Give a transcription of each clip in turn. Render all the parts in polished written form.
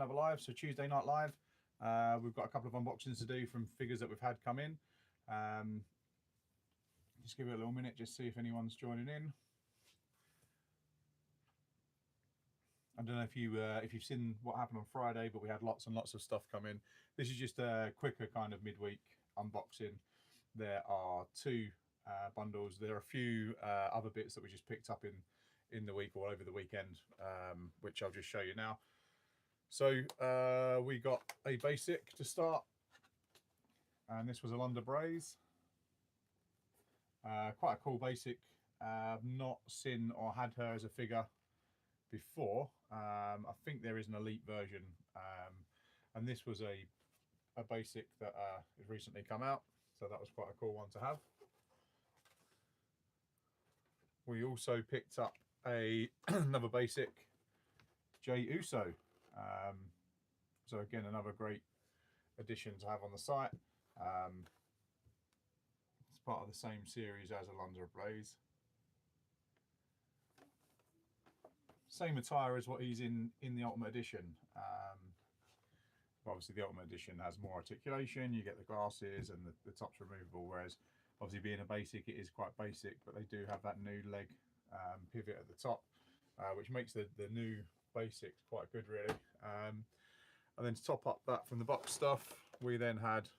another live, so Tuesday night live. We've got a couple of unboxings to do from figures that we've had come in. Just give it a little minute, just see if anyone's joining in. I don't know if you've seen what happened on Friday, but we had lots and lots of stuff come in. This is just a quicker kind of midweek unboxing. There are two bundles. There are a few other bits that we just picked up in the week or over the weekend, which I'll just show you now. So we got a basic to start, and this was a London Braze. Quite a cool basic. I've not seen or had her as a figure before. I think there is an elite version, and this was a basic that has recently come out, so that was quite a cool one to have. We also picked up another basic, Jey Uso. So again, another great addition to have on the site. It's part of the same series as Alundra Blaze. Same attire as what he's in the Ultimate Edition. Obviously the Ultimate Edition has more articulation, you get the glasses and the top's removable, whereas obviously being a basic, it is quite basic, but they do have that new leg pivot at the top, which makes the new basics quite good really. And then to top up that from the box stuff, we then had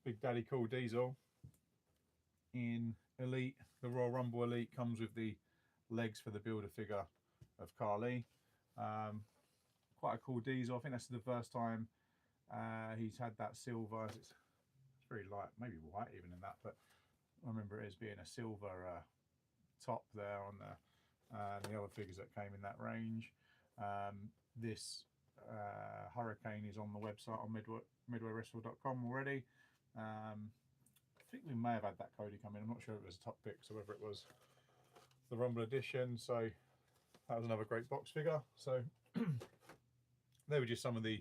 Big Daddy Cool Diesel in Elite. The Royal Rumble Elite comes with the legs for the builder figure of Khali. Quite a cool Diesel. I think that's the first time he's had that silver. It's very light, maybe white even in that, but I remember it as being a silver top there on the other figures that came in that range. This Hurricane is on the website on midwaywrestle.com already. I think we may have had that Cody come in. I'm not sure if it was a top pick, so whether it was the Rumble Edition. So that was another great box figure. So they were just some of the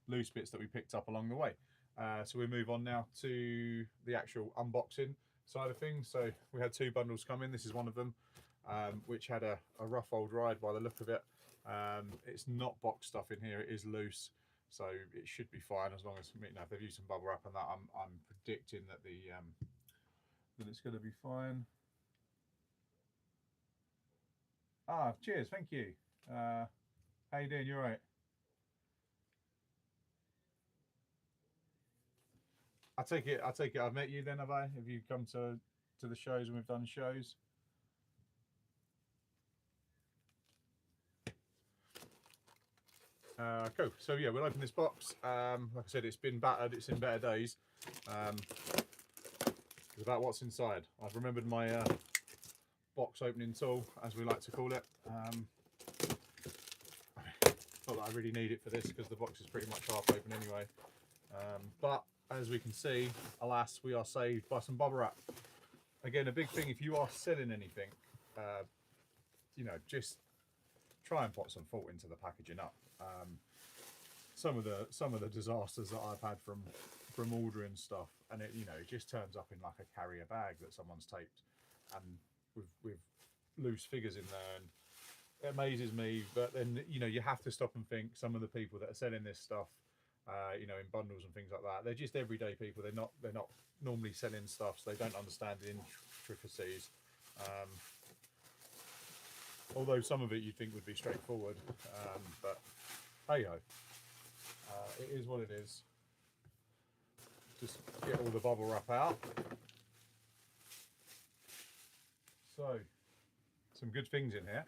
loose bits that we picked up along the way. So we move on now to the actual unboxing side of things. So we had two bundles come in. This is one of them, which had a rough old ride by the look of it. It's not box stuff in here, it is loose, so it should be fine as long as, you know, if they've used some bubble wrap on that. I'm predicting that that it's going to be fine. Cheers, thank you. How you doing? You all right? I take it I've met you then, have I? Have you come to the shows and we've done shows? Cool. So yeah, we'll open this box. Like I said, it's been battered. It's in better days. It's about what's inside. I've remembered my box opening tool, as we like to call it. Not that I really need it for this because the box is pretty much half open anyway. But as we can see, alas, we are saved by some bubble wrap. Again, a big thing, if you are selling anything, you know, just try and put some thought into the packaging up. Some of the disasters that I've had from ordering stuff, and it, you know, it just turns up in like a carrier bag that someone's taped, and with loose figures in there, and it amazes me. But then, you know, you have to stop and think, some of the people that are selling this stuff, you know, in bundles and things like that, they're just everyday people. They're not normally selling stuff, so they don't understand the intricacies. Although some of it you'd think would be straightforward, but hey ho, it is what it is. Just get all the bubble wrap out. So, some good things in here.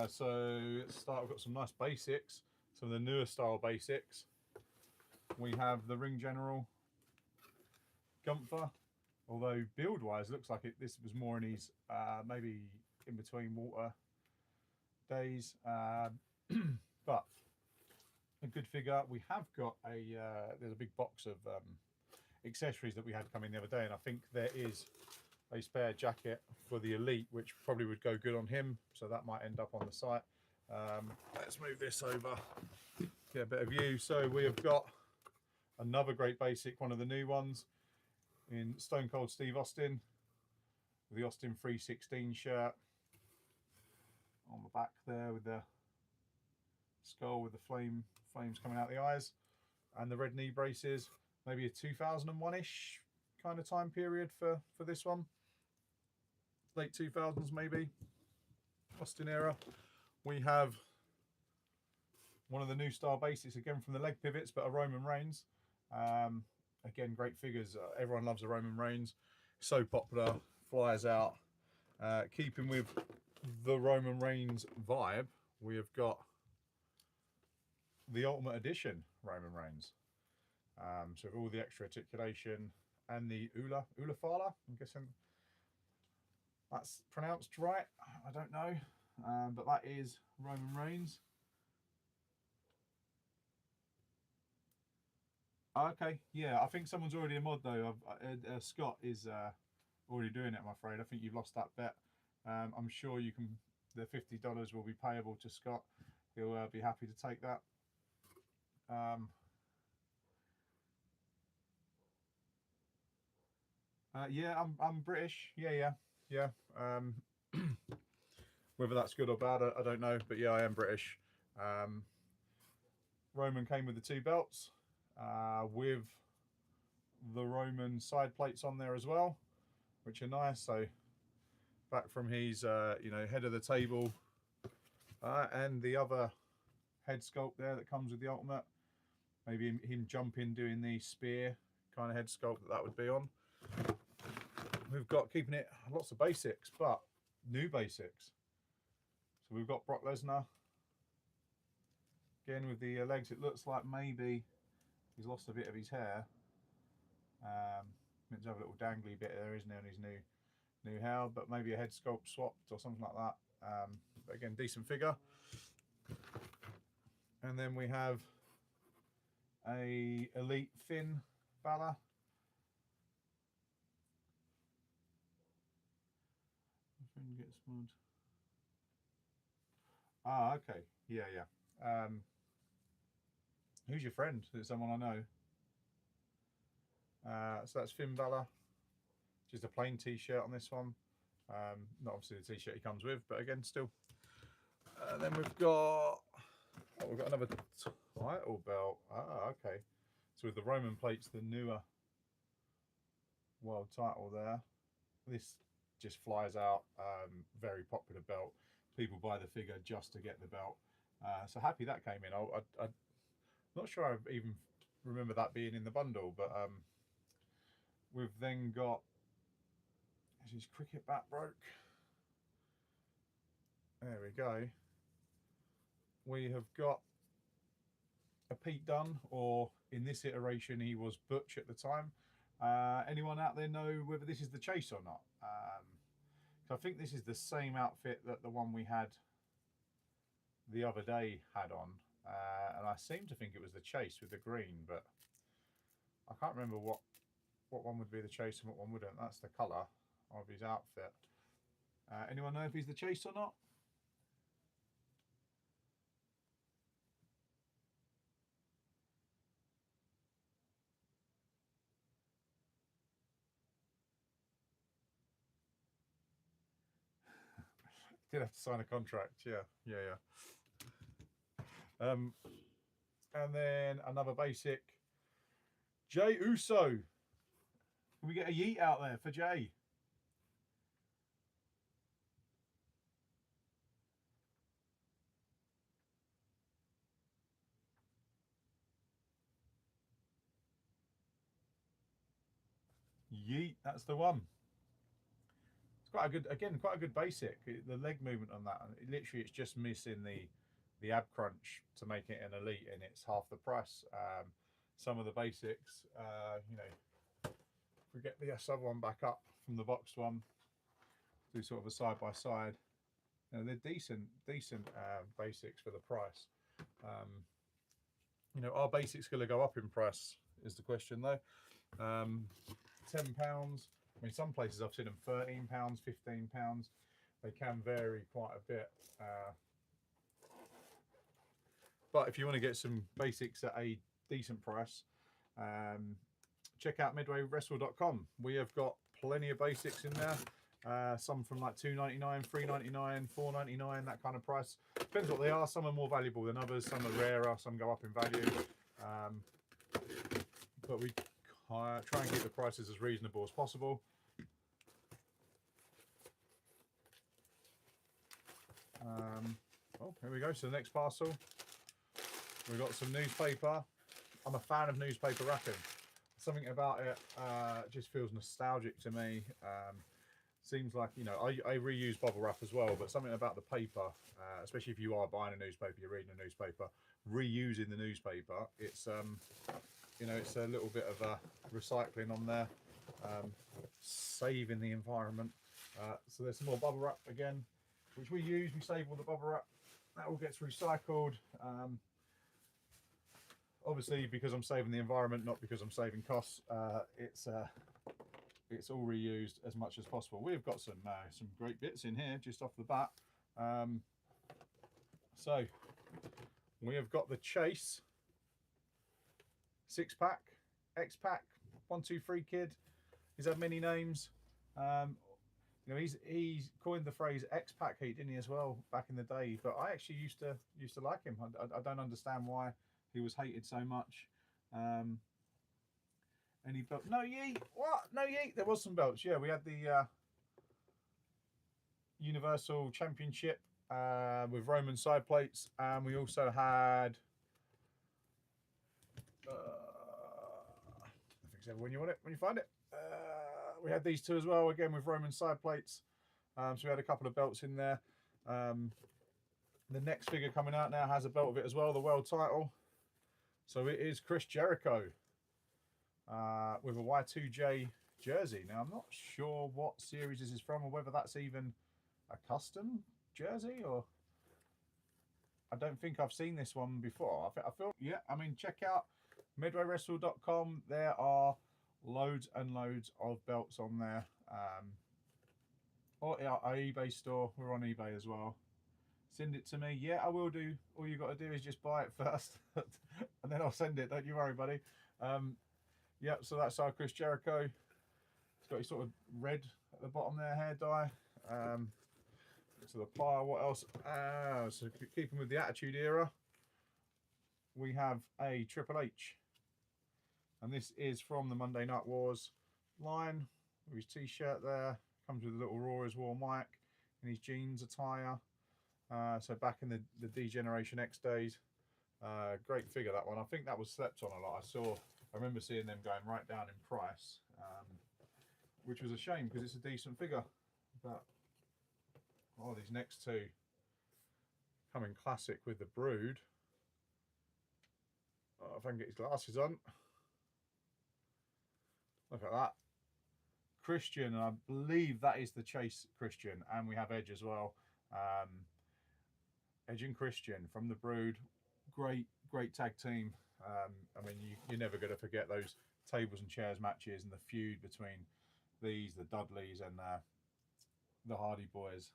So let's start. We've got some nice basics, some of the newer style basics. We have the Ring General Gunther, although build wise looks like this was more in his maybe in between water days, but a good figure. We have got there's a big box of accessories that we had come in the other day, and I think there is a spare jacket for the Elite, which probably would go good on him, so that might end up on the site. Let's move this over, get a bit of view. So we have got another great basic, one of the new ones, in Stone Cold Steve Austin, with the Austin 316 shirt on the back there with the skull with the flames coming out the eyes, and the red knee braces. Maybe a 2001-ish kind of time period for this one. Late 2000s maybe, Austin era. We have one of the new style basics again from the leg pivots, but a Roman Reigns. Again, great figures. Everyone loves a Roman Reigns. So popular, flies out. Keeping with the Roman Reigns vibe, we have got the Ultimate Edition Roman Reigns. So with all the extra articulation and the Ula Fala, I'm guessing that's pronounced right. I don't know, but that is Roman Reigns. Okay, yeah, I think someone's already a mod though. Scott is already doing it, I'm afraid. I think you've lost that bet. I'm sure you can. The $50 will be payable to Scott. He'll be happy to take that. Yeah, I'm British. Yeah. Whether that's good or bad, I don't know. But yeah, I am British. Roman came with the 2 belts, with the Roman side plates on there as well, which are nice. So back from his, head of the table, and the other head sculpt there that comes with the Ultimate. Maybe him jumping, doing the spear kind of head sculpt that would be on. We've got, keeping it, lots of basics, but new basics. So we've got Brock Lesnar. Again with the legs, it looks like maybe he's lost a bit of his hair. Meant to have a little dangly bit there, isn't there, on his new hair, but maybe a head sculpt swapped or something like that. But again, decent figure. And then we have a Elite Finn Balor. Finn gets mud. Ah, okay. Yeah. Who's your friend? Is it someone I know? So that's Finn Balor. Just a plain t-shirt on this one. Not obviously the t-shirt he comes with, but again, still. Then we've got another title belt. Ah, okay. So with the Roman plates, the newer world title there. This just flies out. Very popular belt. People buy the figure just to get the belt. So happy that came in. I'm not sure I even remember that being in the bundle, but we've then got, as his cricket bat broke. There we go. We have got a Pete Dunne, or in this iteration he was Butch at the time. Anyone out there know whether this is the Chase or not? I think this is the same outfit that the one we had the other day had on, and I seem to think it was the Chase with the green, but I can't remember what one would be the Chase and what one wouldn't. That's the colour of his outfit. Anyone know if he's the Chase or not? Did have to sign a contract, yeah. And then another basic, Jey Uso. Can we get a yeet out there for Jey? Yeet, that's the one. It's quite a good basic. The leg movement on that, it's just missing the ab crunch to make it an elite, and it's half the price. Some of the basics, if we get the other one back up from the boxed one, do sort of a side by side. They're decent basics for the price. Are basics going to go up in price? Is the question though. £10. I mean, some places I've seen them £13, £15. They can vary quite a bit. But if you want to get some basics at a decent price, check out midwaywrestle.com. We have got plenty of basics in there. Some from like $2.99, $3.99, $4.99, that kind of price. Depends what they are. Some are more valuable than others. Some are rarer. Some go up in value. But we try and keep the prices as reasonable as possible. Oh, here we go. So the next parcel, we've got some newspaper. I'm a fan of newspaper wrapping. Something about it just feels nostalgic to me. Seems like, you know, I reuse bubble wrap as well, but something about the paper, especially if you are buying a newspaper, you're reading a newspaper, reusing the newspaper, it's you know, it's a little bit of a recycling on there, saving the environment. So there's some more bubble wrap again, which we use. We save all the bubble wrap. That all gets recycled. Obviously, because I'm saving the environment, not because I'm saving costs. It's all reused as much as possible. We've got some great bits in here just off the bat. So we have got the Chase 6-pack, X-Pack, 1-2-3 kid. He's had many names. You know, he's coined the phrase X-Pack Heat, didn't he, as well, back in the day? But I actually used to like him. I don't understand why he was hated so much. Any belt? No yeet. What? No yeet. There was some belts. Yeah, we had the Universal Championship with Roman side plates, and we also had. I think it's when you want it, when you find it. We had these two as well, again with Roman side plates. So we had a couple of belts in there. The next figure coming out now has a belt of it as well, the world title. So it is Chris Jericho with a Y2J jersey. Now I'm not sure what series this is from, or whether that's even a custom jersey, or I don't think I've seen this one before. I feel, yeah, I mean, check out MidwayWrestle.com. There are loads and loads of belts on there. Or our eBay store, we're on eBay as well. Send it to me. Yeah, I will do. All you got to do is just buy it first and then I'll send it. Don't you worry, buddy. Yeah, so that's our Chris Jericho. It's got his sort of red at the bottom there, hair dye. To the pile, what else? So keeping with the Attitude Era, we have a Triple H. And this is from the Monday Night Wars line. With his t-shirt there. Comes with a little Raw as War mic and his jeans attire. So back in the D-Generation X days. Great figure, that one. I think that was slept on a lot. I remember seeing them going right down in price, which was a shame because it's a decent figure. But oh, these next two coming classic with the Brood. Oh, if I can get his glasses on. Look at that. Christian, and I believe that is the Chase Christian, and we have Edge as well. Edge and Christian from the Brood, great tag team. I mean, you're never going to forget those tables and chairs matches and the feud between the Dudleys and the Hardy Boys.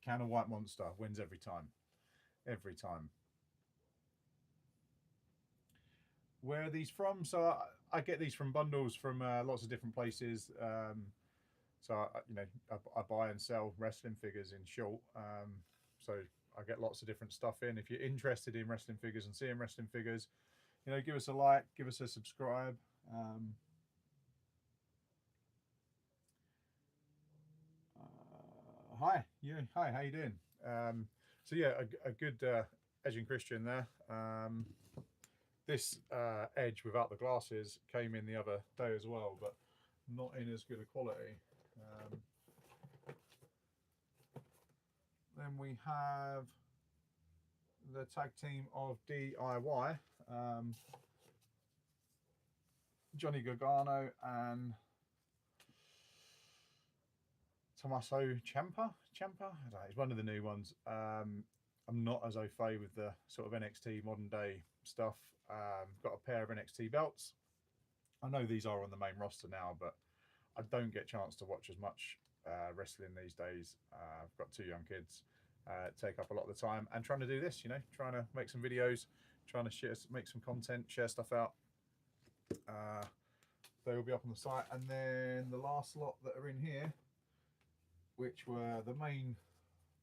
Can of White Monster wins every time. Where are these from? So I get these from bundles from lots of different places. So you know, I buy and sell wrestling figures in short. So I get lots of different stuff in. If you're interested in wrestling figures and seeing wrestling figures, you know, give us a like, give us a subscribe. Hi, how you doing? So yeah, a good Edge and Christian there. This Edge without the glasses came in the other day as well, but not in as good a quality. Then we have the tag team of DIY, Johnny Gargano and Tommaso Ciampa. I don't know, he's one of the new ones. I'm not as au fait with the sort of NXT modern day stuff. Got a pair of NXT belts. I know these are on the main roster now, but I don't get a chance to watch as much wrestling these days. I've got 2 young kids, take up a lot of the time, and trying to do this, you know, trying to make some videos, trying to make some content, share stuff out. They will be up on the site. And then the last lot that are in here, which were the main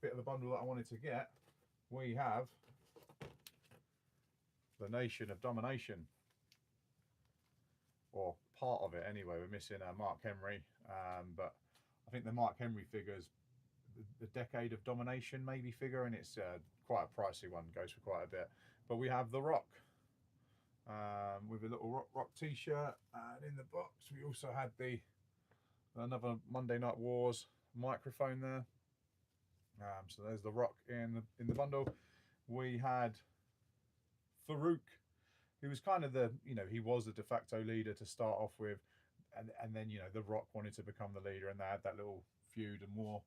bit of the bundle that I wanted to get, we have the Nation of Domination, or part of it anyway. We're missing Mark Henry, but I think the Mark Henry figure's the Decade of Domination maybe figure, and it's quite a pricey one, goes for quite a bit. But we have The Rock with a little Rock t-shirt, and in the box we also had another Monday Night Wars microphone there. So there's The Rock in the bundle. We had Farouk, who was kind of he was the de facto leader to start off with, and then The Rock wanted to become the leader, and they had that little feud and war.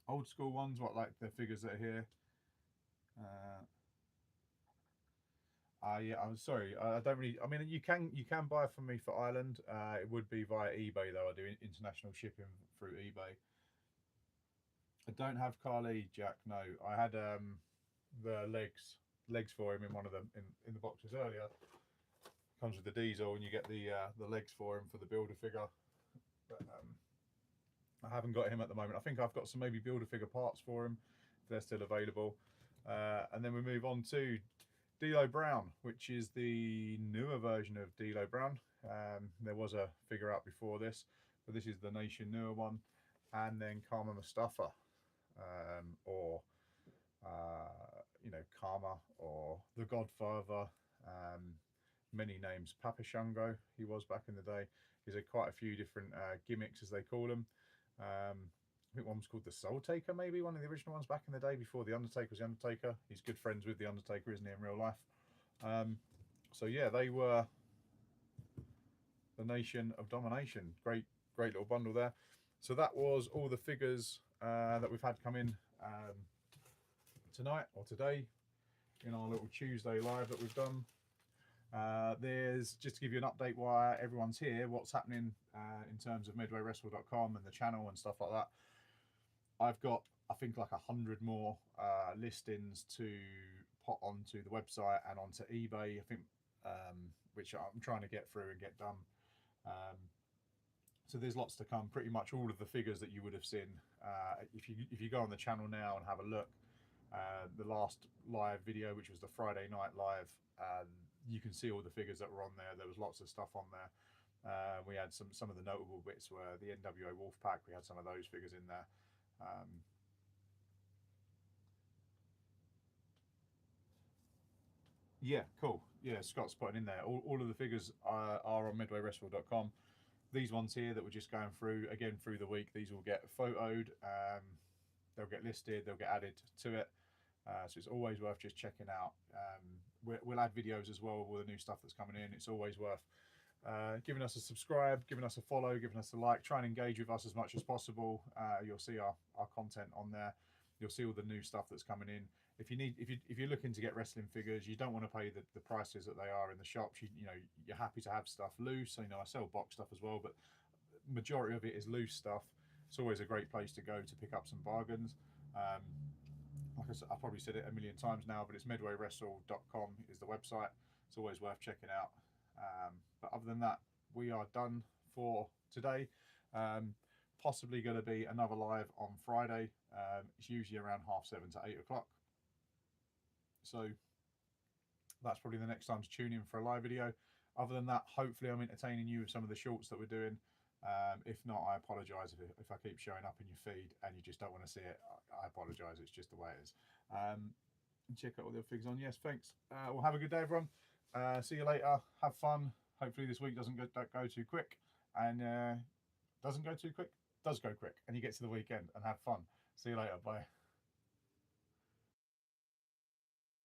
Old school ones, like the figures that are here. Yeah, I'm sorry. I don't really. I mean, you can buy from me for Ireland. It would be via eBay though. I do international shipping through eBay. I don't have Carly Jack. No, I had the legs for him in one of them in the boxes earlier. Comes with the diesel, and you get the legs for him for the builder figure. But I haven't got him at the moment. I think I've got some maybe builder figure parts for him if they're still available. And then we move on to D'Lo Brown, which is the newer version of D'Lo Brown. There was a figure out before this, but this is the Nation newer one. And then Kama Mustafa, or Kama, or the Godfather. Many names. Papa Shango, he was back in the day. He's had quite a few different gimmicks, as they call them. I think one was called the Soul Taker, maybe one of the original ones back in the day before the Undertaker was the Undertaker. He's good friends with the Undertaker, isn't he, in real life? So yeah, they were the Nation of Domination. Great little bundle there. So that was all the figures that we've had come in tonight or today in our little Tuesday live that we've done. There's, just to give you an update why everyone's here, what's happening in terms of MidwayWrestle.com and the channel and stuff like that. I've got, I think, like 100 more listings to put onto the website and onto eBay, I think, which I'm trying to get through and get done. So there's lots to come. Pretty much all of the figures that you would have seen. If you go on the channel now and have a look, the last live video, which was the Friday night live, you can see all the figures that were on there. There was lots of stuff on there. We had some of the notable bits were the NWO Wolfpack. We had some of those figures in there. Yeah, cool. Yeah, Scott's putting in there. All of the figures are on MidwayWrestle.com. These ones here that we're just going through, again, through the week, these will get photoed. They'll get listed. They'll get added to it. So it's always worth just checking out. We'll add videos as well with all the new stuff that's coming in. It's always worth giving us a subscribe, giving us a follow, giving us a like. Try and engage with us as much as possible. You'll see our content on there. You'll see all the new stuff that's coming in. If you're looking to get wrestling figures, you don't want to pay the prices that they are in the shops. You're happy to have stuff loose. I sell box stuff as well, but majority of it is loose stuff. It's always a great place to go to pick up some bargains. Like I said, I've probably said it a million times now, but it's MidwayWrestle.com is the website. It's always worth checking out. But other than that, we are done for today. Possibly going to be another live on Friday. It's usually around 7:30 to 8 o'clock. So that's probably the next time to tune in for a live video. Other than that, hopefully I'm entertaining you with some of the shorts that we're doing. If not, I apologise if I keep showing up in your feed and you just don't want to see it. I apologise, it's just the way it is. Check out all the figures on. Yes, thanks. Well, have a good day, everyone. See you later. Have fun. Hopefully this week doesn't go too quick. And doesn't go too quick? Does go quick. And you get to the weekend and have fun. See you later. Bye.